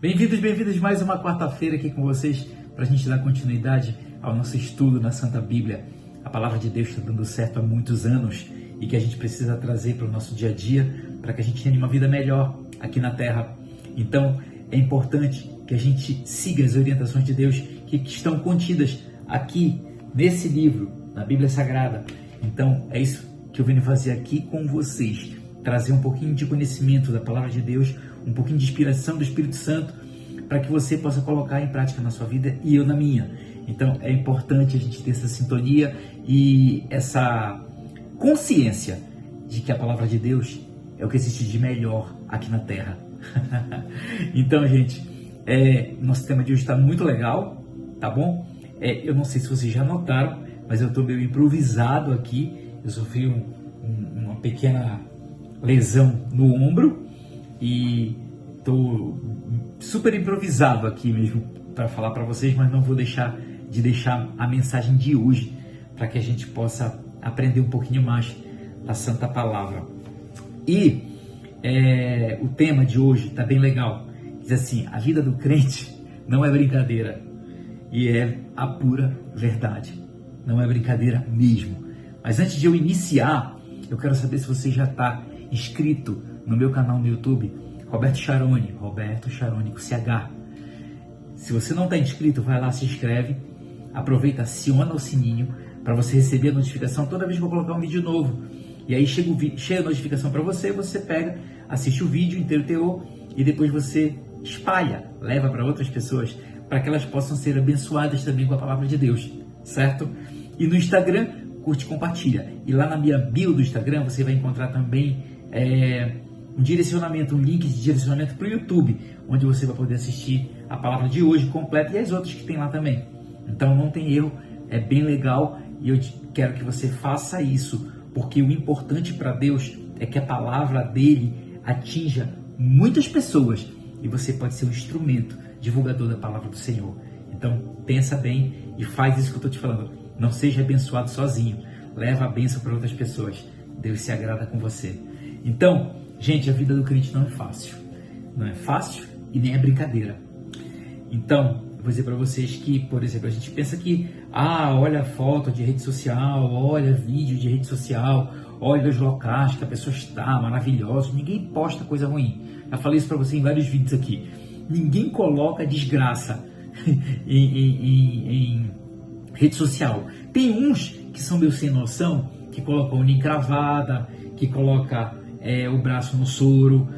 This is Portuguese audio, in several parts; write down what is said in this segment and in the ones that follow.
Bem-vindos, bem-vindas mais uma quarta-feira aqui com vocês para a gente dar continuidade ao nosso estudo na Santa Bíblia. A palavra de Deus está dando certo há muitos anos e que a gente precisa trazer para o nosso dia a dia para que a gente tenha uma vida melhor aqui na Terra. Então, é importante que a gente siga as orientações de Deus que estão contidas aqui nesse livro, na Bíblia Sagrada. Então, é isso que eu venho fazer aqui com vocês. Trazer um pouquinho de conhecimento da palavra de Deus, um pouquinho de inspiração do Espírito Santo, para que você possa colocar em prática na sua vida e eu na minha. Então é importante a gente ter essa sintonia e essa consciência de que a palavra de Deus é o que existe de melhor aqui na Terra. Então, gente, nosso tema de hoje está muito legal, tá bom? Eu não sei se vocês já notaram, mas eu estou meio improvisado aqui. Eu sofri uma pequena lesão no ombro e estou super improvisado aqui mesmo para falar para vocês, mas não vou deixar a mensagem de hoje para que a gente possa aprender um pouquinho mais da Santa Palavra. E o tema de hoje está bem legal. Diz assim: a vida do crente não é brincadeira, e é a pura verdade. Não é brincadeira mesmo. Mas antes de eu iniciar, eu quero saber se você já está inscrito no meu canal no YouTube, Roberto Charoni com CH. Se você não está inscrito, vai lá, se inscreve, aproveita, aciona o sininho para você receber a notificação toda vez que eu colocar um vídeo novo. E aí chega a notificação para você, você pega, assiste o vídeo inteiro teu e depois você espalha, leva para outras pessoas, para que elas possam ser abençoadas também com a palavra de Deus, certo? E no Instagram, curte e compartilha. E lá na minha bio do Instagram você vai encontrar também um direcionamento, um link de direcionamento para o YouTube, onde você vai poder assistir a palavra de hoje completa e as outras que tem lá também. Então não tem erro, é bem legal e eu quero que você faça isso, porque o importante para Deus é que a palavra dele atinja muitas pessoas e você pode ser um instrumento divulgador da palavra do Senhor. Então pensa bem e faz isso que eu estou te falando. Não seja abençoado sozinho, leva a bênção para outras pessoas. Deus se agrada com você. Então, gente, a vida do crente não é fácil. Não é fácil e nem é brincadeira. Então, eu vou dizer para vocês que, por exemplo, a gente pensa que, olha foto de rede social, olha vídeo de rede social, olha os locais que a pessoa está, maravilhoso. Ninguém posta coisa ruim. Já falei isso para você em vários vídeos aqui. Ninguém coloca desgraça em rede social. Tem uns que são meio sem noção, que colocam unha encravada, que coloca o braço no soro,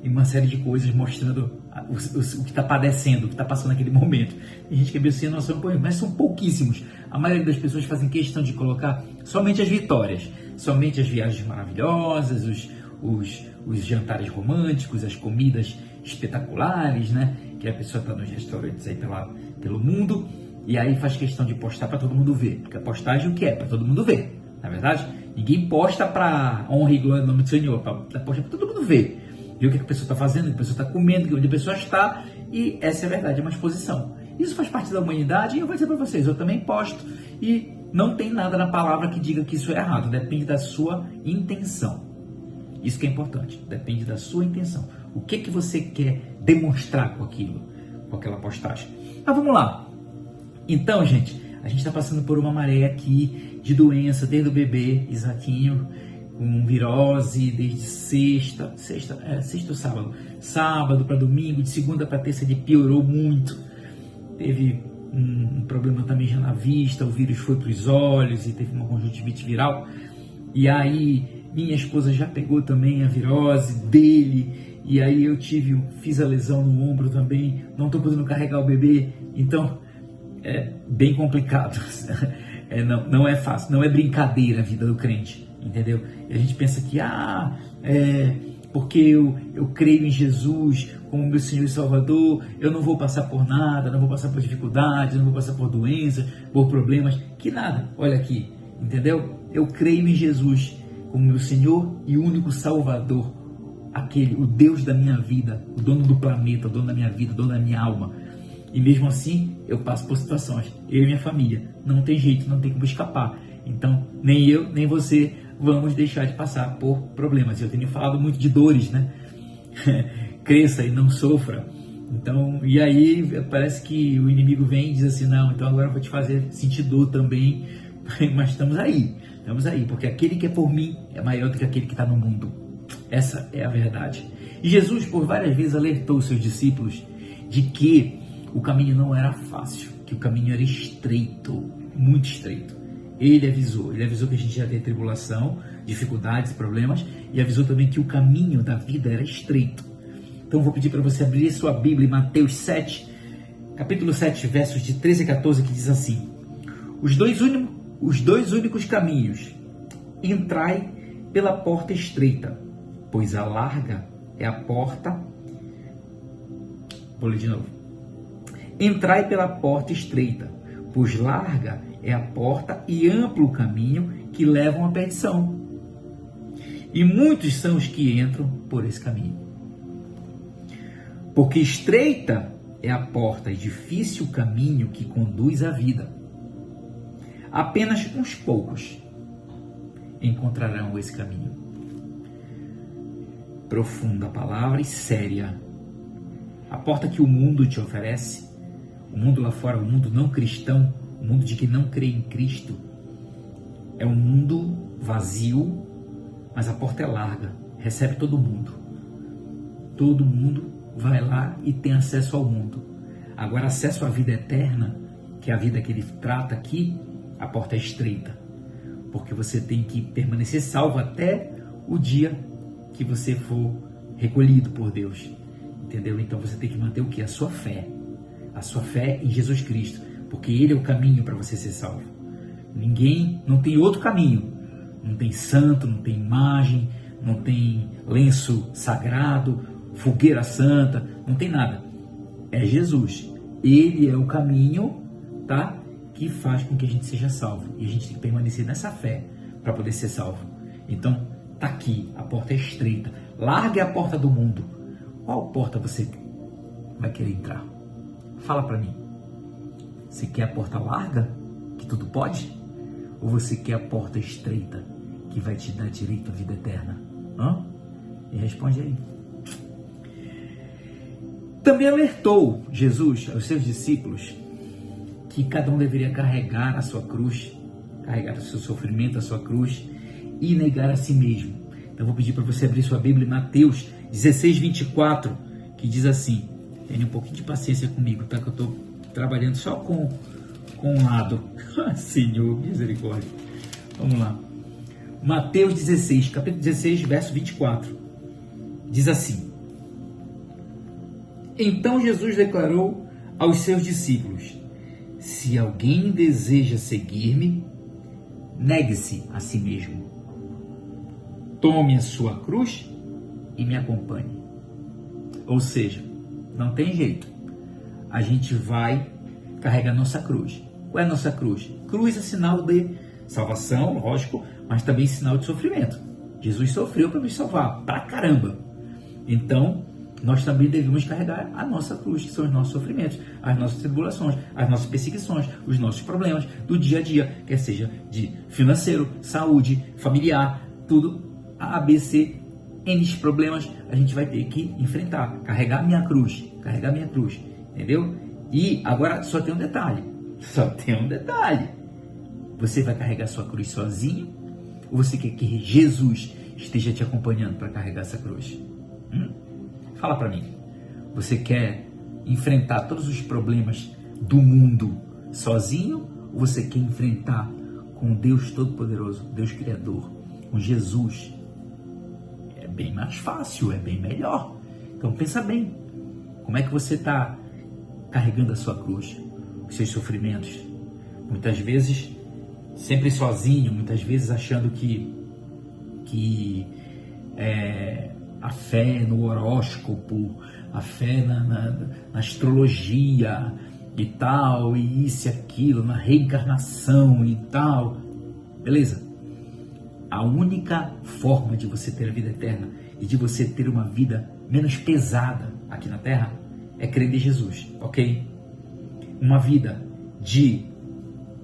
e uma série de coisas mostrando o que está padecendo, o que está passando naquele momento. Tem gente que é meio sem noção, mas são pouquíssimos. A maioria das pessoas fazem questão de colocar somente as vitórias, somente as viagens maravilhosas, os jantares românticos, as comidas espetaculares, né? Que a pessoa está nos restaurantes aí pelo mundo, e aí faz questão de postar para todo mundo ver. Porque a postagem o que é? Para todo mundo ver. Na verdade, ninguém posta para honra e glória no nome do Senhor, posta para todo mundo ver. Ver o que a pessoa está fazendo, o que a pessoa está comendo, onde a pessoa está, e essa é a verdade, é uma exposição. Isso faz parte da humanidade e eu vou dizer para vocês, eu também posto, e não tem nada na palavra que diga que isso é errado, depende da sua intenção. Isso que é importante, depende da sua intenção. O que você quer demonstrar com aquilo, com aquela postagem. Mas vamos lá. Então, gente, a gente está passando por uma maré aqui de doença, desde o bebê, Isaquinho, com virose, desde sexta ou sábado para domingo, de segunda para terça ele piorou muito, teve um problema também já na vista, o vírus foi para os olhos e teve uma conjuntivite viral, e aí minha esposa já pegou também a virose dele, e aí eu fiz a lesão no ombro também, não estou podendo carregar o bebê, então é bem complicado. Não é fácil, não é brincadeira a vida do crente, entendeu? E a gente pensa que, porque eu creio em Jesus como meu Senhor e Salvador, eu não vou passar por nada, não vou passar por dificuldades, não vou passar por doenças, por problemas, que nada, olha aqui, entendeu? Eu creio em Jesus como meu Senhor e único Salvador, o Deus da minha vida, o dono do planeta, o dono da minha vida, o dono da minha alma. E mesmo assim, eu passo por situações, eu e minha família, não tem jeito, não tem como escapar. Então, nem eu, nem você vamos deixar de passar por problemas. Eu tenho falado muito de dores, né? Cresça e não sofra. Então, e aí parece que o inimigo vem e diz assim, não, então agora eu vou te fazer sentir dor também, mas estamos aí, porque aquele que é por mim é maior do que aquele que está no mundo. Essa é a verdade. E Jesus, por várias vezes, alertou os seus discípulos de que o caminho não era fácil, que o caminho era estreito, muito estreito. Ele avisou que a gente ia ter tribulação, dificuldades, problemas, e avisou também que o caminho da vida era estreito. Então vou pedir para você abrir sua Bíblia em Mateus 7, capítulo 7, versos de 13 a 14, que diz assim: os dois únicos caminhos, entrai pela porta estreita, pois a larga é a porta. Vou ler de novo. Entrai pela porta estreita, pois larga é a porta e amplo o caminho que levam à perdição. E muitos são os que entram por esse caminho. Porque estreita é a porta e difícil o caminho que conduz à vida. Apenas uns poucos encontrarão esse caminho. Profunda palavra e séria. A porta que o mundo te oferece, o mundo lá fora, o mundo não cristão, o mundo de quem não crê em Cristo, é um mundo vazio, mas a porta é larga, recebe todo mundo. Todo mundo vai lá e tem acesso ao mundo. Agora, acesso à vida eterna, que é a vida que ele trata aqui, a porta é estreita, porque você tem que permanecer salvo até o dia que você for recolhido por Deus, entendeu? Então você tem que manter o que? A sua fé em Jesus Cristo, porque Ele é o caminho para você ser salvo. Não tem outro caminho, não tem santo, não tem imagem, não tem lenço sagrado, fogueira santa, não tem nada. É Jesus. Ele é o caminho, tá? Que faz com que a gente seja salvo. E a gente tem que permanecer nessa fé para poder ser salvo. Então, tá aqui, a porta é estreita. Larga a porta do mundo. Qual porta você vai querer entrar? Fala para mim. Você quer a porta larga, que tudo pode? Ou você quer a porta estreita, que vai te dar direito à vida eterna? E responde aí. Também alertou Jesus aos seus discípulos que cada um deveria carregar a sua cruz, carregar o seu sofrimento, a sua cruz e negar a si mesmo. Então eu vou pedir para você abrir sua Bíblia em Mateus 16, 24, que diz assim, tenha um pouquinho de paciência comigo, tá? Que eu estou trabalhando só com um lado. Senhor, misericórdia. Vamos lá. Mateus 16, capítulo 16, verso 24. Diz assim: então Jesus declarou aos seus discípulos: se alguém deseja seguir-me, negue-se a si mesmo. Tome a sua cruz e me acompanhe. Ou seja, não tem jeito. A gente vai carregar nossa cruz. Qual é a nossa cruz? Cruz é sinal de salvação, lógico, mas também sinal de sofrimento. Jesus sofreu para nos salvar, pra caramba. Então, nós também devemos carregar a nossa cruz, que são os nossos sofrimentos, as nossas tribulações, as nossas perseguições, os nossos problemas do dia a dia, quer seja de financeiro, saúde, familiar, tudo, A, B, C, N problemas, a gente vai ter que enfrentar, carregar minha cruz, entendeu? E agora só tem um detalhe, você vai carregar sua cruz sozinho, ou você quer que Jesus esteja te acompanhando para carregar essa cruz? Fala para mim, você quer enfrentar todos os problemas do mundo sozinho, ou você quer enfrentar com Deus Todo-Poderoso, Deus Criador, com Jesus? É bem mais fácil, é bem melhor. Então pensa bem, como é que você está carregando a sua cruz, os seus sofrimentos? Muitas vezes sempre sozinho, muitas vezes achando que a fé no horóscopo, a fé na astrologia e tal, e isso e aquilo, na reencarnação e tal. Beleza? A única forma de você ter a vida eterna e de você ter uma vida menos pesada aqui na Terra é crer em Jesus, ok? Uma vida de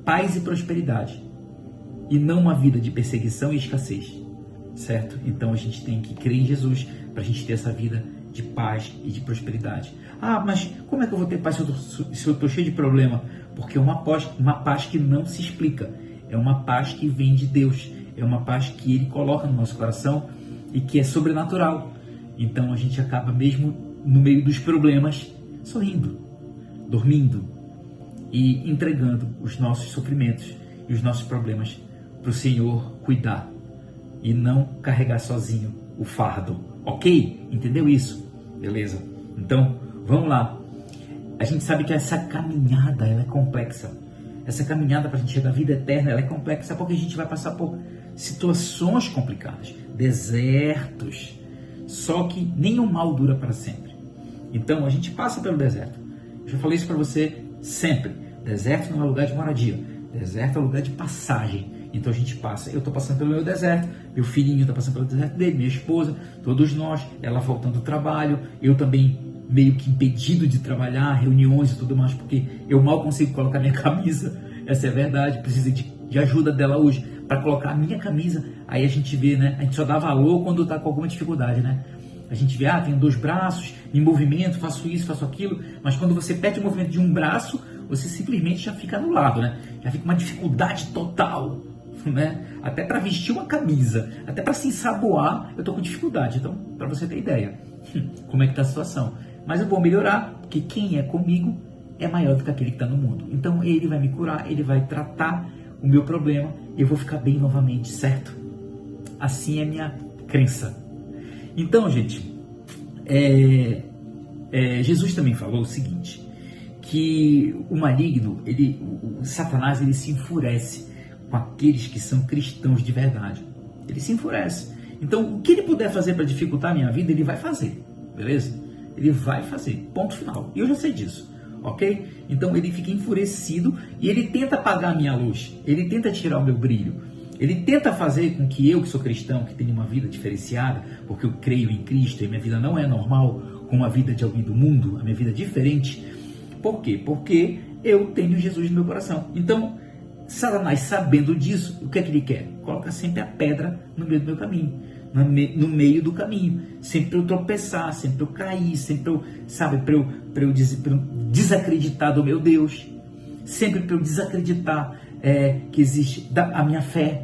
paz e prosperidade e não uma vida de perseguição e escassez. Certo? Então a gente tem que crer em Jesus para a gente ter essa vida de paz e de prosperidade. Ah, mas como é que eu vou ter paz se eu estou cheio de problema? Porque é uma paz que não se explica. É uma paz que vem de Deus. É uma paz que Ele coloca no nosso coração e que é sobrenatural. Então a gente acaba mesmo no meio dos problemas sorrindo, dormindo e entregando os nossos sofrimentos e os nossos problemas para o Senhor cuidar e não carregar sozinho o fardo. Ok? Entendeu isso? Beleza? Então, vamos lá. A gente sabe que essa caminhada ela é complexa. Essa caminhada para a gente chegar à vida eterna ela é complexa porque a gente vai passar por situações complicadas, desertos. Só que nenhum mal dura para sempre. Então a gente passa pelo deserto. Eu já falei isso para você sempre. Deserto não é lugar de moradia. Deserto é lugar de passagem. Então a gente passa. Eu estou passando pelo meu deserto. Meu filhinho está passando pelo deserto dele. Minha esposa. Todos nós. Ela voltando do trabalho. Eu também meio que impedido de trabalhar. Reuniões e tudo mais. Porque eu mal consigo colocar minha camisa. Essa é a verdade. Preciso de ajuda dela hoje para colocar a minha camisa. Aí a gente vê, né? A gente só dá valor quando está com alguma dificuldade, né? A gente vê, tenho 2 braços, em movimento, faço isso, faço aquilo, mas quando você perde o movimento de um braço, você simplesmente já fica anulado, né? Já fica uma dificuldade total, né? Até para vestir uma camisa, até para se ensaboar, eu tô com dificuldade. Então, para você ter ideia, como é que tá a situação. Mas eu vou melhorar, porque quem é comigo é maior do que aquele que está no mundo. Então, Ele vai me curar, Ele vai tratar o meu problema e eu vou ficar bem novamente, certo? Assim é minha crença. Então, gente, Jesus também falou o seguinte, que o maligno, o Satanás, ele se enfurece com aqueles que são cristãos de verdade. Ele se enfurece. Então, o que ele puder fazer para dificultar a minha vida, ele vai fazer, beleza? Ele vai fazer, ponto final. E eu já sei disso, ok? Então, ele fica enfurecido e ele tenta apagar a minha luz. Ele tenta tirar o meu brilho. Ele tenta fazer com que eu, que sou cristão, que tenho uma vida diferenciada, porque eu creio em Cristo e minha vida não é normal como a vida de alguém do mundo, a minha vida é diferente. Por quê? Porque eu tenho Jesus no meu coração. Então, Satanás, sabendo disso, o que é que ele quer? Coloca sempre a pedra no meio do meu caminho, no meio do caminho. Sempre eu tropeçar, sempre eu cair, sempre eu, sabe, para eu desacreditar do meu Deus, sempre para eu desacreditar que existe a minha fé.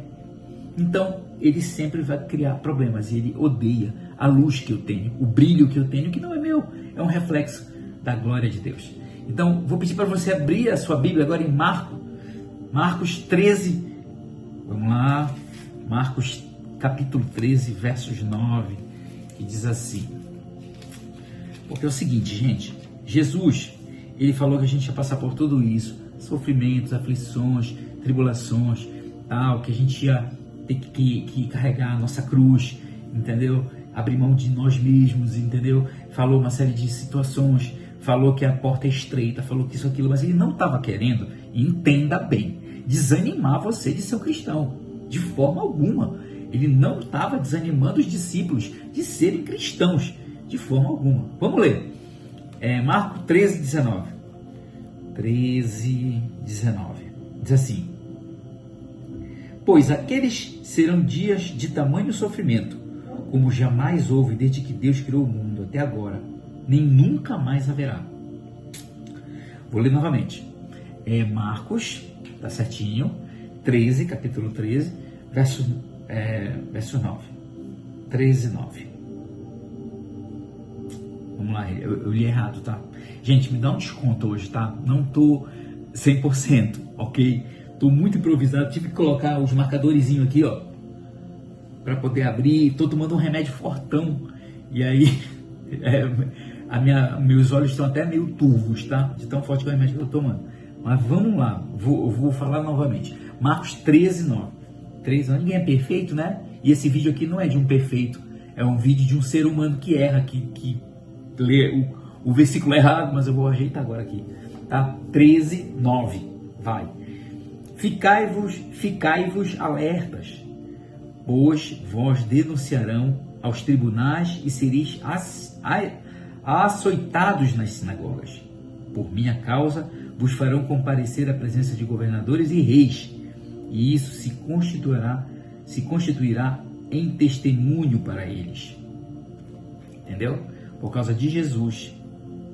Então, ele sempre vai criar problemas e ele odeia a luz que eu tenho, o brilho que eu tenho, que não é meu, é um reflexo da glória de Deus. Então, vou pedir para você abrir a sua Bíblia agora em Marcos 13. Vamos lá, Marcos capítulo 13, versos 9, que diz assim. Porque é o seguinte, gente, Jesus, ele falou que a gente ia passar por tudo isso, sofrimentos, aflições, tribulações, tal, que a gente ia ter que carregar a nossa cruz, entendeu? Abrir mão de nós mesmos, entendeu? Falou uma série de situações, falou que a porta é estreita, falou que isso, aquilo, mas ele não estava querendo, entenda bem, desanimar você de ser um cristão, de forma alguma. Ele não estava desanimando os discípulos de serem cristãos, de forma alguma. Vamos ler. Marcos 13, 19. 13, 19. Diz assim: pois aqueles serão dias de tamanho sofrimento, como jamais houve desde que Deus criou o mundo até agora, nem nunca mais haverá. Vou ler novamente. Marcos, tá certinho, 13, capítulo 13, verso 9. 13, 9. Vamos lá, eu li errado, tá? Gente, me dá um desconto hoje, tá? Não tô 100%, ok? Tô muito improvisado, tive que colocar os marcadorzinhos aqui, ó, para poder abrir. Tô tomando um remédio fortão e aí meus olhos estão até meio turvos, tá? De tão forte que é o remédio que eu tô tomando. Mas vamos lá, vou falar novamente. Marcos 13, 9. 13, ninguém é perfeito, né? E esse vídeo aqui não é de um perfeito, é um vídeo de um ser humano que erra, que lê o versículo errado, mas eu vou ajeitar agora aqui, tá? 13, 9, vai. Ficai-vos alertas, pois vós denunciarão aos tribunais e sereis açoitados nas sinagogas. Por minha causa vos farão comparecer à presença de governadores e reis, e isso se constituirá em testemunho para eles. Entendeu? Por causa de Jesus,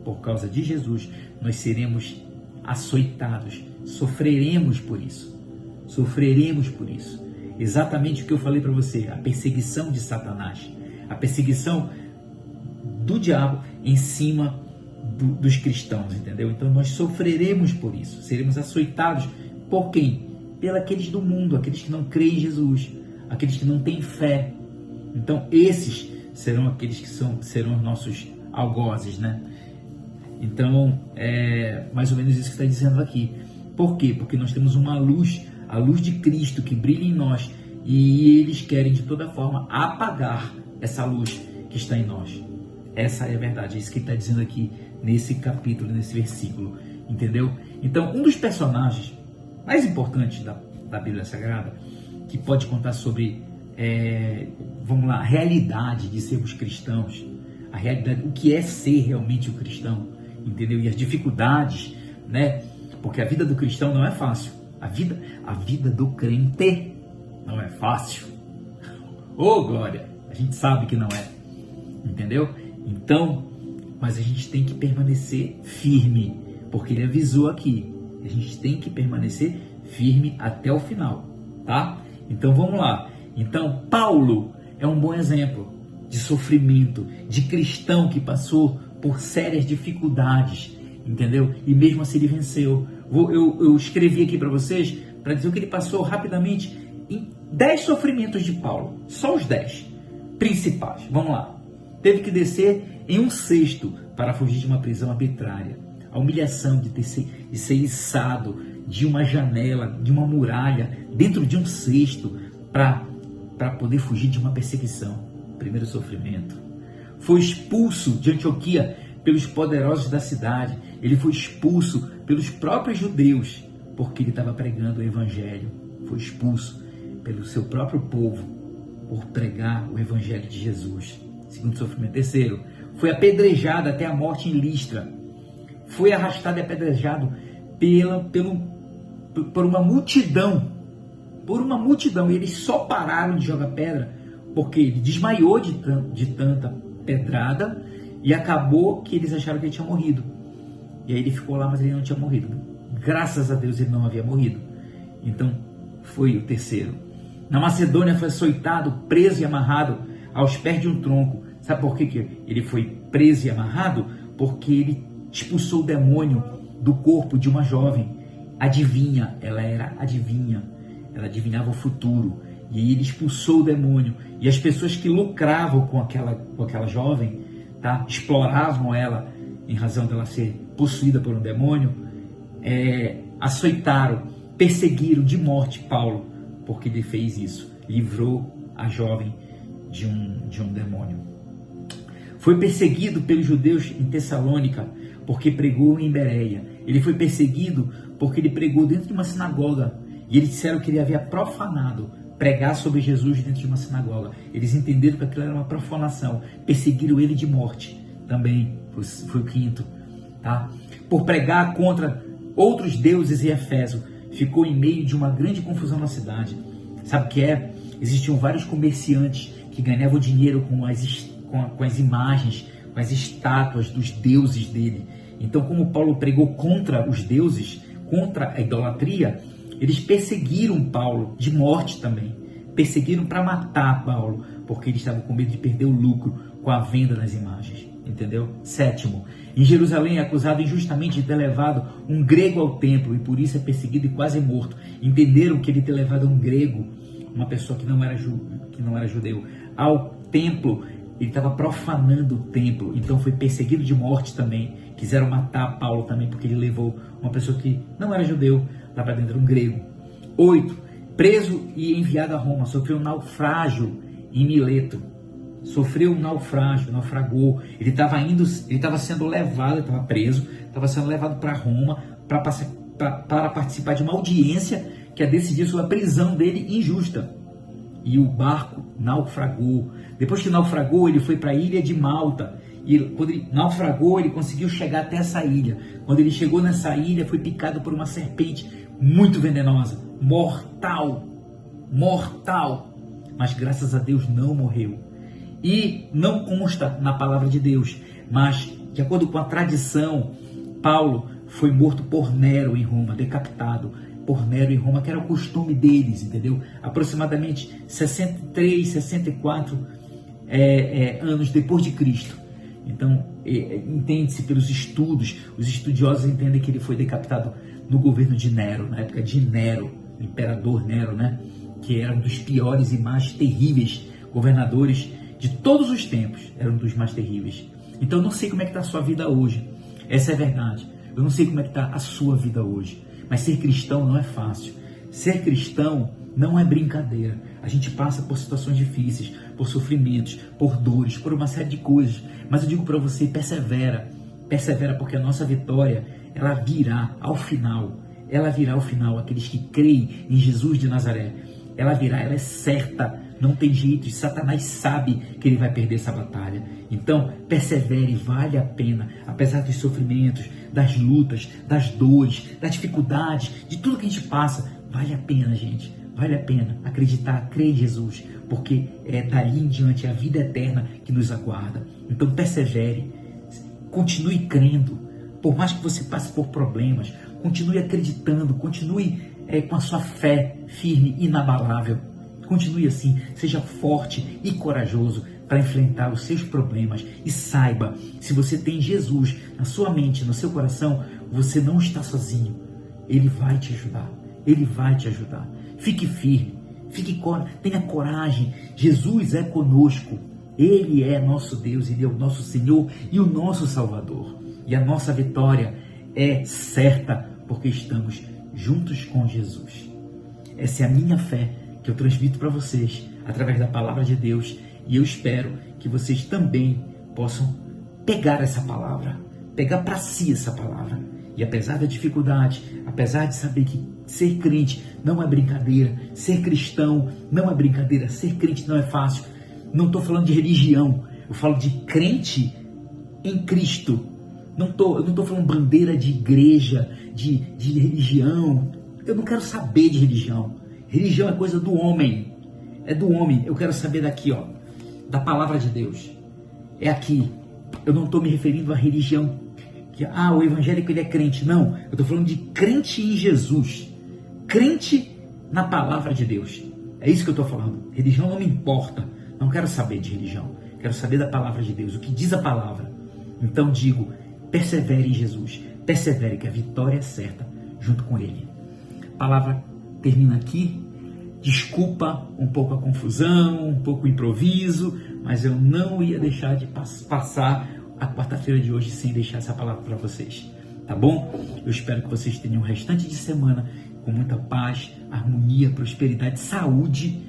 por causa de Jesus, nós seremos açoitados, sofreremos por isso. Sofreremos por isso. Exatamente o que eu falei para você, a perseguição de Satanás, a perseguição do diabo em cima dos cristãos, entendeu? Então nós sofreremos por isso, seremos açoitados por quem? Pelos do mundo, aqueles que não creem em Jesus, aqueles que não têm fé. Então esses serão aqueles que serão os nossos algozes, né? Então é mais ou menos isso que está dizendo aqui. Por quê? Porque nós temos uma luz, a luz de Cristo que brilha em nós, e eles querem de toda forma apagar essa luz que está em nós. Essa é a verdade, é isso que ele está dizendo aqui nesse capítulo, nesse versículo, entendeu? Então, um dos personagens mais importantes da Bíblia Sagrada, que pode contar sobre, vamos lá, a realidade de sermos cristãos, a realidade, o que é ser realmente o cristão, entendeu? E as dificuldades, né? Porque a vida do cristão não é fácil. A vida do crente não é fácil. Ô, glória! A gente sabe que não é. Entendeu? Então, mas a gente tem que permanecer firme, porque ele avisou aqui. A gente tem que permanecer firme até o final, tá? Então vamos lá. Então, Paulo é um bom exemplo de sofrimento, de cristão que passou por sérias dificuldades, entendeu? E mesmo assim ele venceu. Eu escrevi aqui para vocês, para dizer o que ele passou rapidamente em 10 sofrimentos de Paulo. Só os 10 principais. Vamos lá. Teve que descer em um cesto para fugir de uma prisão arbitrária. A humilhação de ser içado de uma janela, de uma muralha, dentro de um cesto, para poder fugir de uma perseguição. Primeiro sofrimento. Foi expulso de Antioquia pelos poderosos da cidade. Ele foi expulso pelos próprios judeus, porque ele estava pregando o evangelho. Foi expulso pelo seu próprio povo por pregar o evangelho de Jesus. Segundo sofrimento. Terceiro, foi apedrejado até a morte em Listra. Foi arrastado e apedrejado por uma multidão. Por uma multidão. E eles só pararam de jogar pedra porque ele desmaiou de tanta pedrada, e acabou que eles acharam que ele tinha morrido. E aí ele ficou lá, mas ele não tinha morrido. Graças a Deus ele não havia morrido. Então foi o terceiro. Na Macedônia foi açoitado, preso e amarrado aos pés de um tronco. Sabe por que ele foi preso e amarrado? Porque ele expulsou o demônio do corpo de uma jovem. Adivinha, ela era adivinha. Ela adivinhava o futuro. E aí ele expulsou o demônio. E as pessoas que lucravam com aquela jovem, tá? Exploravam ela em razão dela ser possuída por um demônio, açoitaram, perseguiram de morte Paulo, porque ele fez isso, livrou a jovem de um demônio. Foi perseguido pelos judeus em Tessalônica, porque pregou em Bereia. Ele foi perseguido porque ele pregou dentro de uma sinagoga, e eles disseram que ele havia profanado pregar sobre Jesus dentro de uma sinagoga. Eles entenderam que aquilo era uma profanação, perseguiram ele de morte. Também foi o quinto, tá? Por pregar contra outros deuses em Éfeso, ficou em meio de uma grande confusão na cidade. Sabe o que é? Existiam vários comerciantes que ganhavam dinheiro com as imagens, com as estátuas dos deuses dele. Então, como Paulo pregou contra os deuses, contra a idolatria, eles perseguiram Paulo de morte também. Perseguiram para matar Paulo, porque eles estavam com medo de perder o lucro com a venda das imagens. Entendeu? Sétimo, em Jerusalém é acusado injustamente de ter levado um grego ao templo, e por isso é perseguido e quase morto. Entenderam que ele ter levado um grego, uma pessoa que não era judeu, ao templo. Ele estava profanando o templo, então foi perseguido de morte também. Quiseram matar Paulo também, porque ele levou uma pessoa que não era judeu lá para dentro, um grego. 8. Preso e enviado a Roma, sofreu um naufrágio em Mileto. Sofreu um naufrágio, naufragou. Ele estava sendo levado, estava preso, estava sendo levado para Roma para participar de uma audiência que ia decidir sobre a prisão dele injusta. E o barco naufragou. Depois que naufragou, ele foi para a ilha de Malta. E quando ele naufragou, ele conseguiu chegar até essa ilha. Quando ele chegou nessa ilha, foi picado por uma serpente muito venenosa, mortal. Mas graças a Deus não morreu. E não consta na palavra de Deus, mas De acordo com a tradição, Paulo foi morto por Nero em Roma, decapitado por Nero em Roma, que era o costume deles, entendeu? Aproximadamente 63, 64 anos depois de Cristo. Então, entende-se pelos estudos, os estudiosos entendem que ele foi decapitado no governo de Nero, na época de Nero, o imperador Nero, né? Que era um dos piores e mais terríveis governadores de todos os tempos, era um dos mais terríveis. Então, eu não sei como é que está a sua vida hoje, essa é a verdade. Eu não sei como é que está a sua vida hoje, mas ser cristão não é fácil. Ser cristão não é brincadeira. A gente passa por situações difíceis, por sofrimentos, por dores, por uma série de coisas. Mas eu digo para você, persevera. Persevera, porque a nossa vitória, ela virá ao final. Ela virá ao final. Aqueles que creem em Jesus de Nazaré, ela virá, ela é certa. Não tem jeito. E Satanás sabe que ele vai perder essa batalha. Então, persevere, vale a pena. Apesar dos sofrimentos, das lutas, das dores, das dificuldades, de tudo que a gente passa, vale a pena, gente. Vale a pena acreditar, crer em Jesus, porque é dali em diante a vida eterna que nos aguarda. Então persevere, continue crendo, por mais que você passe por problemas, continue acreditando, continue com a sua fé firme, inabalável. Continue assim, seja forte e corajoso para enfrentar os seus problemas e saiba, se você tem Jesus na sua mente, no seu coração, você não está sozinho. Ele vai te ajudar, Ele vai te ajudar. Fique firme, tenha coragem. Jesus é conosco. Ele é nosso Deus, Ele é o nosso Senhor e o nosso Salvador. E a nossa vitória é certa, porque estamos juntos com Jesus. Essa é a minha fé que eu transmito para vocês através da palavra de Deus. E eu espero que vocês também possam pegar essa palavra, pegar para si essa palavra. E apesar da dificuldade, apesar de saber que ser crente não é brincadeira, ser cristão não é brincadeira, ser crente não é fácil. Não estou falando de religião, eu falo de crente em Cristo. Eu não estou falando bandeira de igreja, de religião. Eu não quero saber de religião. Religião é coisa do homem. É do homem. Eu quero saber daqui, ó, da palavra de Deus. É aqui. Eu não estou me referindo à religião. O evangélico ele é crente. Não, eu estou falando de crente em Jesus. Crente na palavra de Deus. É isso que eu estou falando. Religião não me importa. Não quero saber de religião. Quero saber da palavra de Deus. O que diz a palavra. Então digo, persevere em Jesus. Persevere que a vitória é certa junto com Ele. A palavra termina aqui. Desculpa um pouco a confusão, um pouco o improviso, mas eu não ia deixar de passar a quarta-feira de hoje sem deixar essa palavra para vocês, tá bom? Eu espero que vocês tenham um restante de semana com muita paz, harmonia, prosperidade, saúde,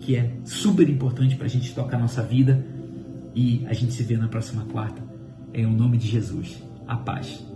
que é super importante para a gente tocar a nossa vida, e a gente se vê na próxima quarta, em nome de Jesus. A paz.